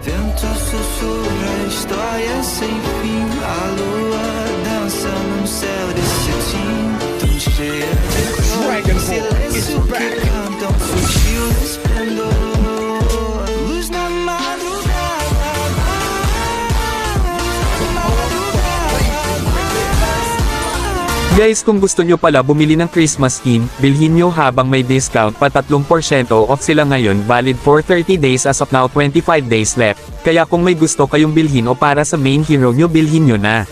vento sussurra histórias sem fim. A lua dança num céu de cetim, tão cheia de cor, silêncio que cantam sutil esplendor. Luz na madrugada, Guys, kung gusto nyo pala bumili ng Christmas skin, bilhin nyo habang may discount pa 30% off sila ngayon, valid for 30 days as of now, 25 days left. Kaya kung may gusto kayong bilhin o para sa main hero nyo, bilhin nyo na.